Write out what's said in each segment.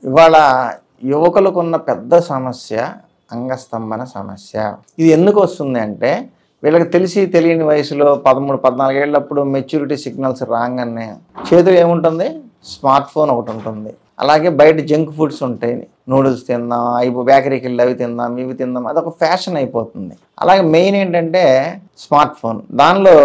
ఇవాళ యువకులకున్న పెద్ద సమస్య అంగస్తంభన సమస్య. ఇది ఎందుకు వస్తుంది అంటే వీళ్ళకి తెలిసి తెలియని వయసులో 13-14 ఏళ్ళప్పుడు మెచ్యూరిటీ సిగ్నల్స్ రాగానే చేతిలో ఏముంటుంది, స్మార్ట్ ఫోన్ ఒకటి ఉంటుంది. అలాగే బయట జంక్ ఫుడ్స్ ఉంటాయి, నూడిల్స్ తిందాం, బేకరీకి వెళ్ళి అవి తిందాం, ఇవి తిందాం, అదొక ఫ్యాషన్ అయిపోతుంది. అలాగే మెయిన్ ఏంటంటే స్మార్ట్ ఫోన్, దానిలో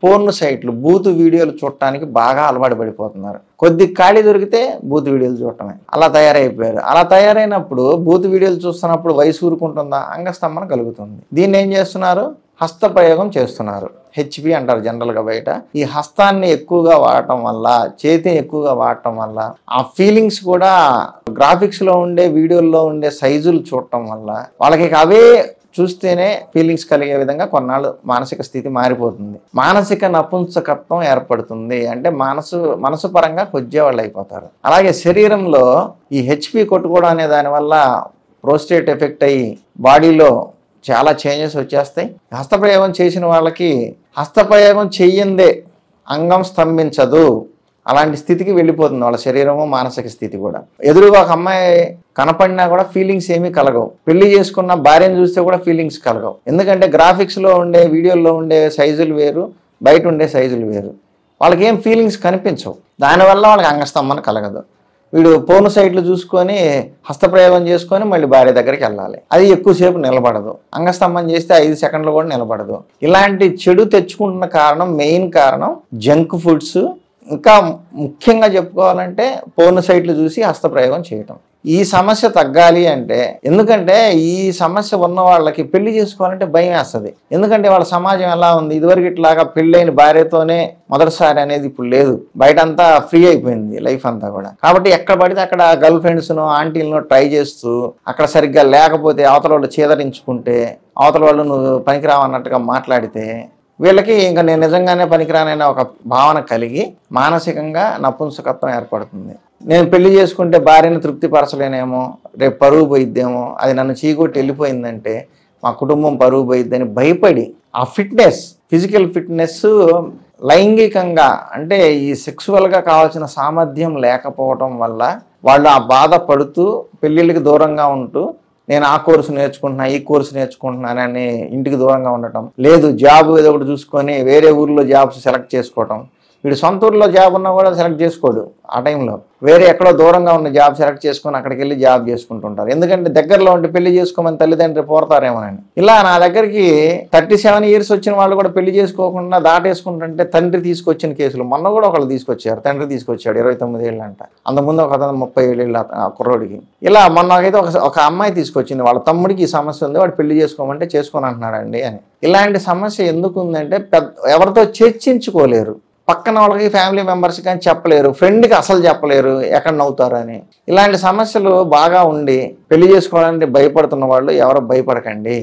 పోర్న్ సైట్లు, బూతు వీడియోలు చూడటానికి బాగా అలవాటు పడిపోతున్నారు. కొద్ది ఖాళీ దొరికితే బూతు వీడియోలు చూడటమే, అలా తయారైపోయారు. అలా తయారైనప్పుడు బూతు వీడియోలు చూస్తున్నప్పుడు వయసు ఊరుకుంటుందా, అంగస్తంభన కలుగుతుంది. దీన్ని ఏం చేస్తున్నారు, హస్తప్రయోగం చేస్తున్నారు. హెచ్పి అంటారు జనరల్గా బయట. ఈ హస్తాన్ని ఎక్కువగా వాడటం వల్ల, చేతిని ఎక్కువగా వాడటం వల్ల, ఆ ఫీలింగ్స్ కూడా గ్రాఫిక్స్లో ఉండే వీడియోల్లో ఉండే సైజులు చూడటం వల్ల వాళ్ళకి అవే చూస్తేనే ఫీలింగ్స్ కలిగే విధంగా కొన్నాళ్ళు మానసిక స్థితి మారిపోతుంది. మానసిక నపుంసకత్వం ఏర్పడుతుంది. అంటే మనసు పరంగా కొద్దివాళ్ళు అయిపోతారు. అలాగే శరీరంలో ఈ హెచ్పి కొట్టుకోవడం అనే దానివల్ల ప్రోస్టేట్ ఎఫెక్ట్ అయ్యి బాడీలో చాలా చేంజెస్ వచ్చేస్తాయి. హస్తప్రయోగం చేసిన వాళ్ళకి హస్తప్రయోగం చెయ్యందే అంగం స్తంభించదు, అలాంటి స్థితికి వెళ్ళిపోతుంది వాళ్ళ శరీరము, మానసిక స్థితి కూడా. ఎదురుగా ఒక అమ్మాయి కనపడినా కూడా ఫీలింగ్స్ ఏమీ కలగవు. పెళ్లి చేసుకున్న భార్యను చూస్తే కూడా ఫీలింగ్స్ కలగవు. ఎందుకంటే గ్రాఫిక్స్లో ఉండే వీడియోల్లో ఉండే సైజులు వేరు, బయట ఉండే సైజులు వేరు. వాళ్ళకి ఏం ఫీలింగ్స్ కనిపించవు. దానివల్ల వాళ్ళకి అంగస్తంభన కలగదు. వీడు పోర్న్ సైట్లు చూసుకొని హస్తప్రయోగం చేసుకొని మళ్ళీ భార్య దగ్గరికి వెళ్ళాలి. అది ఎక్కువసేపు నిలబడదు. అంగస్తంభన చేస్తే 5 సెకండ్లు కూడా నిలబడదు. ఇలాంటి చెడు తెచ్చుకుంటున్న కారణం, మెయిన్ కారణం జంక్ ఫుడ్స్. ఇంకా ముఖ్యంగా చెప్పుకోవాలంటే పోర్న్ సైట్లు చూసి హస్తప్రయోగం చేయటం. ఈ సమస్య తగ్గాలి అంటే, ఎందుకంటే ఈ సమస్య ఉన్న వాళ్ళకి పెళ్లి చేసుకోవాలంటే భయం వేస్తుంది. ఎందుకంటే వాళ్ళ సమాజం ఎలా ఉంది, ఇదివరకు ఇట్లాగా పెళ్ళైన భార్యతోనే మొదటిసారి అనేది ఇప్పుడు లేదు. బయట అంతా ఫ్రీ అయిపోయింది లైఫ్ అంతా కూడా. కాబట్టి ఎక్కడ పడితే అక్కడ గర్ల్ ఫ్రెండ్స్ను, ఆంటీలను ట్రై చేస్తూ, అక్కడ సరిగ్గా లేకపోతే అవతల వాళ్ళు చేదరించుకుంటే, అవతల వాళ్ళు నువ్వు పనికిరావన్నట్టుగా మాట్లాడితే వీళ్ళకి ఇంకా నేను నిజంగానే పనికిరానైనా ఒక భావన కలిగి మానసికంగా నపుంసకత్వం ఏర్పడుతుంది. నేను పెళ్లి చేసుకుంటే భార్యను తృప్తిపరచలేనేమో, రేపు పరువు పోయిద్దేమో, అది నన్ను చీకొట్టి వెళ్ళిపోయిందంటే మా కుటుంబం పరువు పోయిద్దని భయపడి ఆ ఫిట్నెస్, ఫిజికల్ ఫిట్నెస్, లైంగికంగా అంటే ఈ సెక్సువల్గా కావాల్సిన సామర్థ్యం లేకపోవటం వల్ల వాళ్ళు ఆ బాధ పడుతూ పెళ్ళిళ్ళకి దూరంగా ఉంటూ నేను ఆ కోర్సు నేర్చుకుంటున్నా, ఈ కోర్సు నేర్చుకుంటున్నానని ఇంటికి దూరంగా ఉండటం, లేదు జాబ్ ఏదో ఒకటి చూసుకొని వేరే ఊర్లో జాబ్స్ సెలెక్ట్ చేసుకోవటం. వీడు సొంత ఊర్లో జాబ్ ఉన్నా కూడా సెలెక్ట్ చేసుకోడు. ఆ టైంలో వేరే ఎక్కడో దూరంగా ఉన్న జాబ్ సెలెక్ట్ చేసుకొని అక్కడికి వెళ్ళి జాబ్ చేసుకుంటుంటారు. ఎందుకంటే దగ్గరలో ఉంటే పెళ్లి చేసుకోమని తల్లిదండ్రులు పోరతారేమోనని. ఇలా నా దగ్గరికి 37 ఇయర్స్ వచ్చిన వాళ్ళు కూడా పెళ్లి చేసుకోకుండా దాటేసుకుంటుంటే తండ్రి తీసుకొచ్చిన కేసులు మొన్న కూడా ఒకళ్ళు తీసుకొచ్చారు. తండ్రి తీసుకొచ్చాడు 29 ఏళ్ళు అంట. అంతకుముందు ఒక 37 ఏళ్ళు ఆ కుర్రోడికి. ఇలా మొన్నకైతే ఒక అమ్మాయి తీసుకొచ్చింది, వాళ్ళ తమ్ముడికి ఈ సమస్య ఉంది, వాడు పెళ్లి చేసుకోమంటే చేసుకొని అంటున్నాడండి అని. ఇలాంటి సమస్య ఎందుకు ఉందంటే ఎవరితో చర్చించుకోలేరు. పక్కన వాళ్ళకి, ఫ్యామిలీ మెంబర్స్ కానీ చెప్పలేరు, ఫ్రెండ్కి అసలు చెప్పలేరు ఎక్కడ నవ్వుతారు అని. ఇలాంటి సమస్యలు బాగా ఉండి పెళ్లి చేసుకోవడానికి భయపడుతున్న వాళ్ళు ఎవరు భయపడకండి.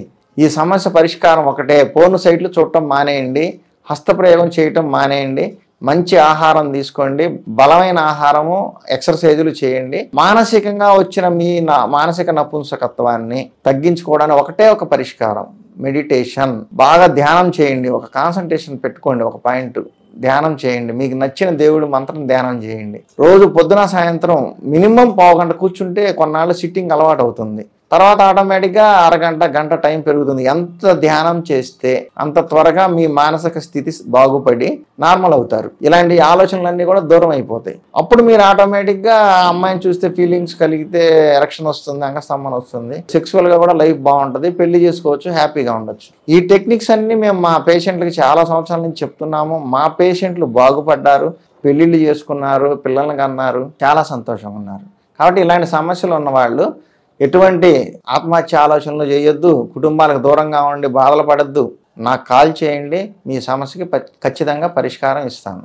ఈ సమస్య పరిష్కారం ఒకటే, పోర్న్ సైట్లు చూడటం మానేయండి, హస్తప్రయోగం చేయటం మానేయండి, మంచి ఆహారం తీసుకోండి, బలమైన ఆహారము, ఎక్సర్సైజులు చేయండి. మానసికంగా వచ్చిన మీ మానసిక నపుంసకత్వాన్ని తగ్గించుకోవడానికి ఒకటే ఒక పరిష్కారం, మెడిటేషన్. బాగా ధ్యానం చేయండి, ఒక కాన్సంట్రేషన్ పెట్టుకోండి, ఒక పాయింట్ ధ్యానం చేయండి. మీకు నచ్చిన దేవుడి మంత్రం ధ్యానం చేయండి. రోజు పొద్దున సాయంత్రం మినిమం 1/2 గంట కూర్చుంటే కొన్నాళ్ళు సిట్టింగ్ అలవాటు అవుతుంది. తర్వాత ఆటోమేటిక్గా అరగంట, గంట టైం పెరుగుతుంది. ఎంత ధ్యానం చేస్తే అంత త్వరగా మీ మానసిక స్థితి బాగుపడి నార్మల్ అవుతారు. ఇలాంటి ఆలోచనలన్నీ కూడా దూరం అయిపోతాయి. అప్పుడు మీరు ఆటోమేటిక్గా అమ్మాయిని చూస్తే ఫీలింగ్స్ కలిగితే ఎరక్షన్ వస్తుంది, అంగస్తంభన వస్తుంది, సెక్సువల్గా కూడా లైఫ్ బాగుంటుంది, పెళ్లి చేసుకోవచ్చు, హ్యాపీగా ఉండొచ్చు. ఈ టెక్నిక్స్ అన్ని మేము మా పేషెంట్లకి చాలా సంవత్సరాల నుంచి చెప్తున్నాము. మా పేషెంట్లు బాగుపడ్డారు, పెళ్ళిళ్ళు చేసుకున్నారు, పిల్లల్ని కన్నారు, చాలా సంతోషంగా ఉన్నారు. కాబట్టి ఇలాంటి సమస్యలు ఉన్నవాళ్ళు ఎటువంటి ఆత్మహత్య ఆలోచనలు చేయొద్దు, కుటుంబాలకు దూరంగా ఉండి బాధలు పడద్దు. నాకు కాల్ చేయండి, మీ సమస్యకి ఖచ్చితంగా పరిష్కారం ఇస్తాను.